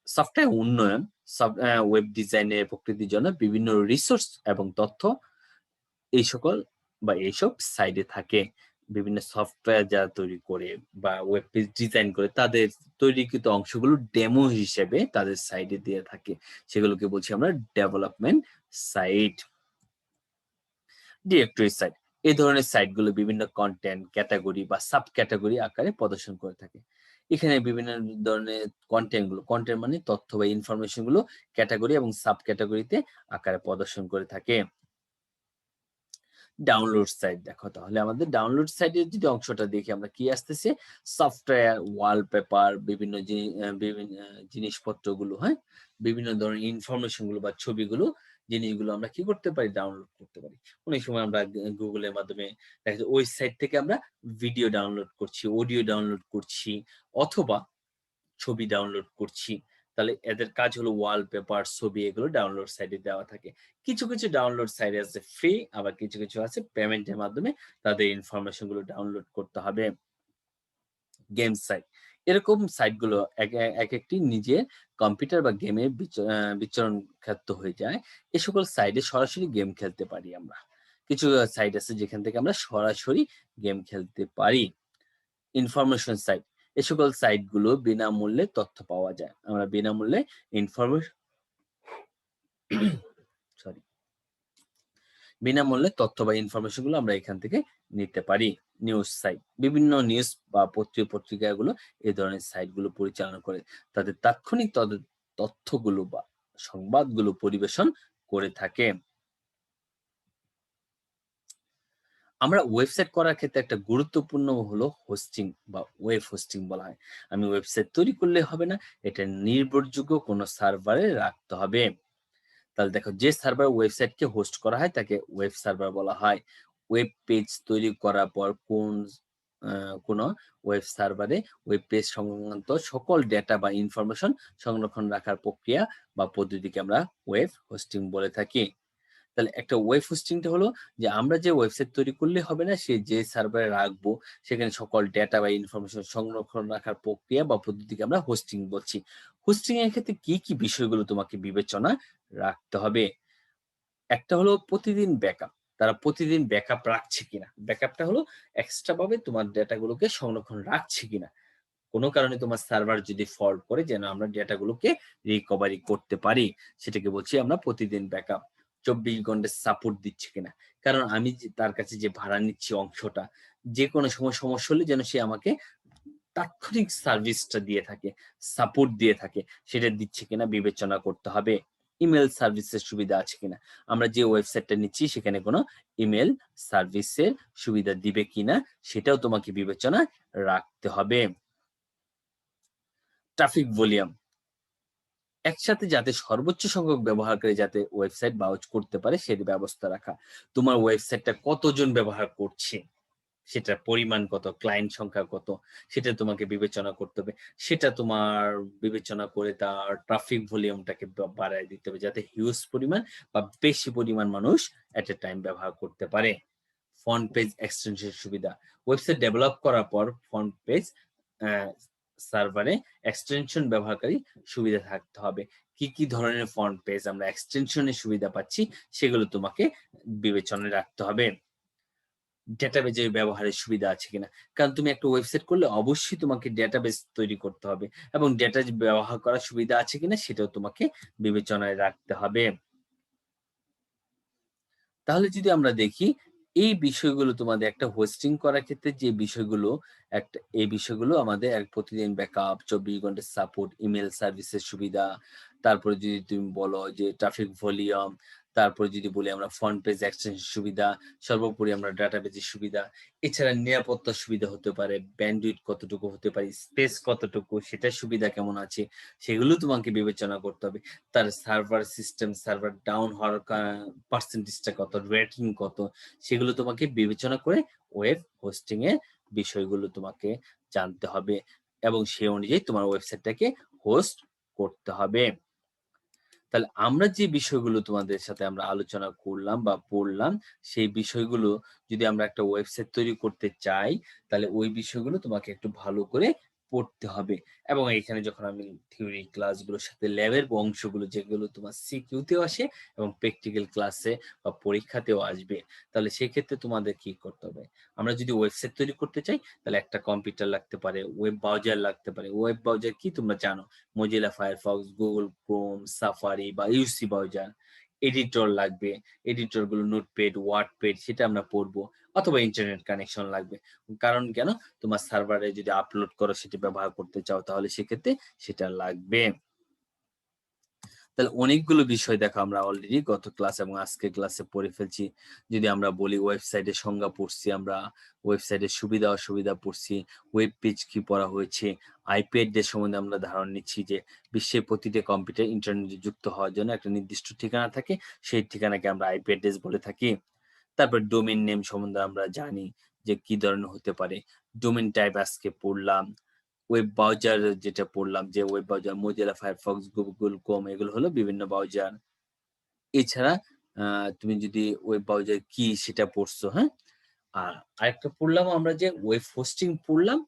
সফটওয়্যার উন্নয়ন, ওয়েব ডিজাইনের প্রকৃতির জন্য বিভিন্ন রিসোর্স এবং তথ্য এইসব সাইটে থাকে। বিভিন্ন সফটওয়্যার যারা তৈরি করে বা ওয়েব পেজ ডিজাইন করে, তাদের তৈরিকৃত অংশগুলো ডেমো হিসেবে তাদের সাইটে দিয়ে থাকে। সেগুলোকে বলছি আমরা ডেভেলপমেন্ট সাইট। ডিরেক্টরি সাইট, এই ধরনের সাইটগুলো বিভিন্ন কনটেন্ট ক্যাটাগরি বা সাব ক্যাটাগরি আকারে প্রদর্শন করে থাকে। এখানে বিভিন্ন ধরনের কনটেন্ট মানে তথ্য বা ইনফরমেশন গুলো ক্যাটাগরি এবং সাব ক্যাটাগরিতে আকারে প্রদর্শন করে থাকে। ডাউনলোড সাইট দেখো, তাহলে আমাদের ডাউনলোড সাইটের যদি অংশটা দেখি, আমরা কি আসতেছে? সফটওয়্যার, ওয়ালপেপার, বিভিন্ন জিনিসপত্রগুলো, হ্যাঁ? বিভিন্ন ধরনের ইনফরমেশন গুলো বা ছবিগুলো, জিনিসগুলো আমরা কি করতে পারি? ডাউনলোড করতে পারি। অনেক সময় আমরা গুগলের মাধ্যমে দেখা যায় ওই সাইট থেকে আমরা ভিডিও ডাউনলোড করছি, অডিও ডাউনলোড করছি, অথবা ছবি ডাউনলোড করছি। তাহলে এদের কাজ হলো ওয়ালপেপার, ছবি, এগুলো ডাউনলোড সাইটে দেওয়া থাকে। কিছু ডাউনলোড সাইট আছে ফ্রি, আবার কিছু আছে পেমেন্টের মাধ্যমে তাদের ইনফরমেশন গুলো ডাউনলোড করতে হবে। গেম সাইট, এরকম সাইটগুলো একেকটি নিজের কম্পিউটার বা গেমের বিচরণ ক্ষেত্র হয়ে যায়। এ সকল সাইটে সরাসরি গেম খেলতে পারি আমরা। কিছু সাইট আছে যেখান থেকে আমরা সরাসরি গেম খেলতে পারি। ইনফরমেশন সাইট, এ সকল সাইটগুলো বিনামূল্যে তথ্য পাওয়া যায়। আমরা বিনামূল্যে ইনফরমেশন সরি বিনামূল্যে তথ্য বা ইনফরমেশন গুলো আমরা এখান থেকে নিতে পারি। নিউজ সাইট, বিভিন্ন নিউজ বা পত্রিকাগুলো এই ধরনের সাইটগুলো পরিচালনা করে তাদের তাৎক্ষণিক তথ্যগুলো বা সংবাদগুলো পরিবেশন করে থাকে। আমরা ওয়েবসাইট করার ক্ষেত্রে একটা গুরুত্বপূর্ণ হলো হোস্টিং বা ওয়েব হোস্টিং বলা হয়। আমি ওয়েবসাইট তৈরি করলে হবে না, এটা নির্ভরযোগ্য কোনো সার্ভারে রাখতে হবে। তাহলে দেখো, যে সার্ভার ওয়েবসাইটকে হোস্ট করা হয় তাকে ওয়েব সার্ভার বলা হয়। ওয়েব পেজ তৈরি করার পর কোন ওয়েব সার্ভারে ওয়েব পেজ সংক্রান্ত সকল ডেটা বা ইনফরমেশন সংরক্ষণ রাখার প্রক্রিয়া বা পদ্ধতিকে আমরা ওয়েব হোস্টিং বলে থাকি। তাহলে একটা ওয়েব হোস্টিংটা হলো যে আমরা যে ওয়েবসাইট তৈরি করলে হবে না, সে যে সার্ভারে রাখবো সেখানে সকল ডেটা বা ইনফরমেশন সংরক্ষণ রাখার প্রক্রিয়া বা পদ্ধতিকে আমরা হোস্টিং বলছি। হোস্টিং এর ক্ষেত্রে কি বিষয়গুলো তোমাকে বিবেচনা রাখতে হবে? একটা হলো প্রতিদিন ব্যাকআপ। তারা প্রতিদিন ব্যাকআপ রাখছে কিনা। ব্যাকআপটা হলো এক্সট্রা ভাবে তোমার ডেটাগুলোকে সংরক্ষণ রাখছে কিনা। কোন কারণে তোমার সার্ভার যদি ফল্ট করে, যেন আমরা ডেটাগুলোকে রিকভারি করতে পারি। সেটাকে বলছি আমরা প্রতিদিন ব্যাকআপ। ২৪ ঘন্টা সাপোর্ট দিচ্ছে কিনা। কারণ আমি তার কাছে যে ভাড়া নিচ্ছি অংশটা, যেকোনো সময় সমস্যা হলে যেন সে আমাকে তাৎক্ষণিক সার্ভিসটা দিয়ে থাকে, সাপোর্ট দিয়ে থাকে, সেটা দিচ্ছে কিনা বিবেচনা করতে হবে। ইমেইল সার্ভিসের সুবিধা আছে কিনা। আমরা যে ওয়েবসাইটটা নিচ্ছি সেখানে কোনো ইমেইল সার্ভিসের সুবিধা দিবে কিনা, সেটাও তোমাকে বিবেচনায় রাখতে হবে। ট্রাফিক ভলিউম, একসাথে যাতে সর্বোচ্চ সংখ্যক ব্যবহারকারী যাতে ওয়েবসাইট ব্রাউজ করতে পারে সের ব্যবস্থা রাখা। তোমার ওয়েবসাইটটা কতজন ব্যবহার করছে, সেটার পরিমাণ কত, ক্লায়েন্ট সংখ্যা কত, সেটা তোমাকে বিবেচনা করতে হবে। সেটা তোমার বিবেচনা করে তার ট্রাফিক ভলিউমটাকে বাড়ায় দিতে হবে, যাতে হিউজ পরিমাণ বা বেশি পরিমাণ মানুষ এট এ টাইম ব্যবহার করতে পারে। ফ্রন্ট পেজ এক্সটেনশন সুবিধা, ওয়েবসাইট ডেভেলপ করার পর ফ্রন্ট পেজ সার্ভারে এক্সটেনশন ব্যবহারকারী সুবিধা থাকতে হবে। কি কি ধরনের ফ্রন্ট পেজ আমরা এক্সটেনশনের সুবিধা পাচ্ছি সেগুলো তোমাকে বিবেচনায় রাখতে হবে। ডেটাবেজের ব্যবহারের সুবিধা আছে কিনা। কারণ তুমি একটা ওয়েবসাইট করলে অবশ্যই তোমাকে ডেটাবেস তৈরি করতে হবে এবং ডেটা ব্যবহার করার সুবিধা আছে কিনা সেটাও তোমাকে বিবেচনায় রাখতে হবে। তাহলে যদি আমরা দেখি এই বিষয়গুলো তোমাদের একটা হোস্টিং করার ক্ষেত্রে যে বিষয়গুলো এই বিষয়গুলো আমাদের প্রতিদিন ব্যাকআপ, 24 ঘন্টার সাপোর্ট, ইমেইল সার্ভিসের সুবিধা, তারপরে যদি তুমি বলো যে ট্রাফিক ভলিউম, তারপরে যদি বলি আমরা ফ্রন্ট পেজ এক্সটেনশন সুবিধা, সর্বোপরি আমরা ডাটাবেজের সুবিধা, এছাড়া নিরাপত্তার সুবিধা হতে পারে, ব্যান্ডউইথ কতটুকু হতে পারে, স্পেস কতটুকু, সেটার সুবিধা কেমন আছে, সেগুলো তোমাকে বিবেচনা করতে হবে। তার সার্ভার ডাউন হওয়ার পার্সেন্টেজটা কত, রেটিং কত, সেগুলো তোমাকে বিবেচনা করে ওয়েব হোস্টিং এর বিষয়গুলো তোমাকে জানতে হবে এবং সেই অনুযায়ী তোমার ওয়েবসাইটটাকে হোস্ট করতে হবে। তাহলে আমরা যে বিষয়গুলো তোমাদের সাথে আমরা আলোচনা করলাম বা পড়লাম, সেই বিষয়গুলো যদি আমরা একটা ওয়েবসাইট তৈরি করতে চাই, তাহলে ওই বিষয়গুলো তোমাকে একটু ভালো করে পড়তে হবে। এবং এখানে যখন আমি থিওরি ক্লাসগুলোর সাথে ল্যাবের অংশগুলো যেগুলো তোমার সিকিউতেও আসে এবং প্র্যাকটিক্যাল ক্লাসে বা পরীক্ষাতেও আসবে, তাহলে সেক্ষেত্রে তোমাদের কি করতে হবে? আমরা যদি ওয়েবসাইট তৈরি করতে চাই, তাহলে একটা কম্পিউটার লাগতে পারে, ওয়েব ব্রাউজার লাগতে পারে। ওয়েব ব্রাউজার কি তোমরা জানো? Mozilla Firefox, Google Chrome, Safari বা UC ব্রাউজার। এডিটর লাগবে। এডিটর গুলো নোটপ্যাড, ওয়ার্ডপ্যাড সেটা আমরা পড়বো অথবা ইন্টারনেট কানেকশন লাগবে। কারণ কেন? তোমার সার্ভারে যদি আপলোড করো সেটা ব্যবহার করতে চাও তাহলে সেক্ষেত্রে সেটা লাগবে। তাহলে অনেকগুলো বিষয় দেখো আমরা অলরেডি গত ক্লাস এবং আজকের ক্লাসে পড়ে ফেলছি। যদি আমরা বলি ওয়েবসাইটের সংজ্ঞা পড়ছি আমরা, ওয়েবসাইটের সুবিধা অসুবিধা পড়ছি, ওয়েব পেজ কি পড়া হয়েছে, আইপি অ্যাড্রেস সম্বন্ধে আমরা ধারণা নিচ্ছি যে বিশ্বের প্রতিটি কম্পিউটার ইন্টারনেটে যুক্ত হওয়ার জন্য একটা নির্দিষ্ট ঠিকানা থাকে, সেই ঠিকানাকে আমরা আইপি অ্যাড্রেস বলে থাকি। তারপর ডোমেইন নেম সম্বন্ধে আমরা জানি যে কি ধরনের হতে পারে। ডোমেইন টাইপ আজকে পড়লাম। ওয়েব ব্রাউজার যেটা পড়লাম যে web browser Mozilla Firefox, Google Chrome এগুলো হলো বিভিন্ন ব্রাউজার। এছাড়া আ তুমি যদি ওয়েব ব্রাউজার কি সেটা পড়ছো, হ্যাঁ? আর আরেকটা পড়লাম আমরা যে ওয়েব হোস্টিং পড়লাম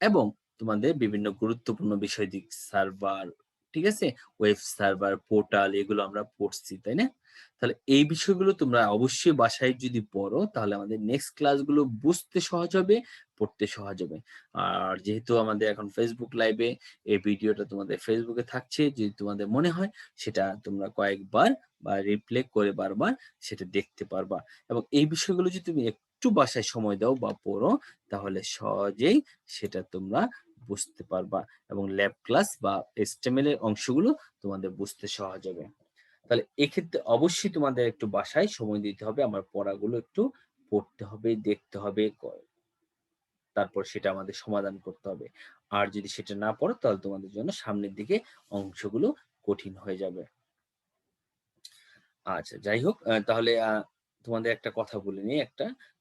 এবং তোমাদের বিভিন্ন গুরুত্বপূর্ণ বিষয় দিক সার্ভার, ঠিক আছে? ওয়েব সার্ভার, পোর্টাল এগুলো আমরা পড়ছি, তাই না? তাহলে এই বিষয়গুলো তোমরা অবশ্যই বাসায় যদি পড়ো তাহলে আমাদের নেক্সট ক্লাসগুলো বুঝতে সহজ হবে, পড়তে সহজ হবে। আর যেহেতু আমাদের এখন Facebook লাইভে এই ভিডিওটা তোমাদের Facebook এ থাকছে, যদি তোমাদের মনে হয় সেটা তোমরা কয়েকবার বা রিপ্লে করে বারবার সেটা দেখতে পারবা এবং এই বিষয়গুলো যদি তুমি একটু বাসায় সময় দাও বা পড়ো তাহলে সহজেই সেটা তোমরা বুঝতে পারবা এবং ল্যাব ক্লাস বা HTML এর অংশগুলো তোমাদের বুঝতে সহজ হবে। তাহলে এক্ষেত্রে অবশ্যই তোমাদের একটু বাসায় সময় দিতে হবে। আমার পড়াগুলো একটু পড়তে হবে, দেখতে হবে, তারপর সেটা আমাদের সমাধান করতে হবে। আর যদি সেটা না পড়ো তাহলে তোমাদের জন্য সামনের দিকে অংশগুলো কঠিন হয়ে যাবে। আচ্ছা, যাই হোক তাহলে তোমাদের একটা কথা বলে নিই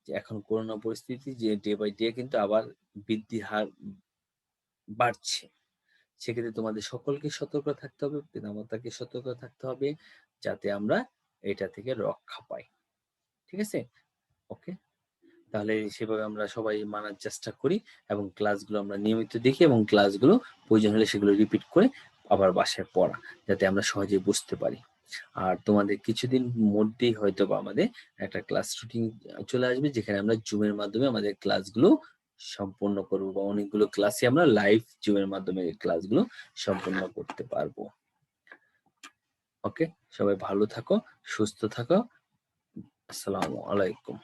যে এখন করোনা পরিস্থিতি যে ডে বাই ডে কিন্তু আবার বৃদ্ধির হার বাড়ছে। সেক্ষেত্রে তোমাদের সকলকে সতর্ক থাকতে হবে, পিতামাতাকে সতর্ক থাকতে হবে যাতে আমরা এটা থেকে রক্ষা পাই। ঠিক আছে? ওকে? তাহলে সেভাবে আমরা সবাই মানার চেষ্টা করি এবং ক্লাসগুলো আমরা নিয়মিত দেখি এবং ক্লাসগুলো প্রয়োজন হলে সেগুলো রিপিট করে আবার বাসায় পড়া। যাতে আমরা সহজেই বুঝতে পারি। আর তোমাদের কিছুদিন মধ্যেই হয়তোবা আমাদের একটা ক্লাস রুটিন চলে আসবে যেখানে আমরা Zoom এর মাধ্যমে আমাদের ক্লাসগুলো সম্পন্ন করব বা অনেকগুলো ক্লাসই আমরা লাইভ Zoom এর মাধ্যমে ক্লাসগুলো সম্পন্ন করতে পারবো। ওকে? সবাই ভালো থাকো, সুস্থ থাকো। আসসালামু আলাইকুম।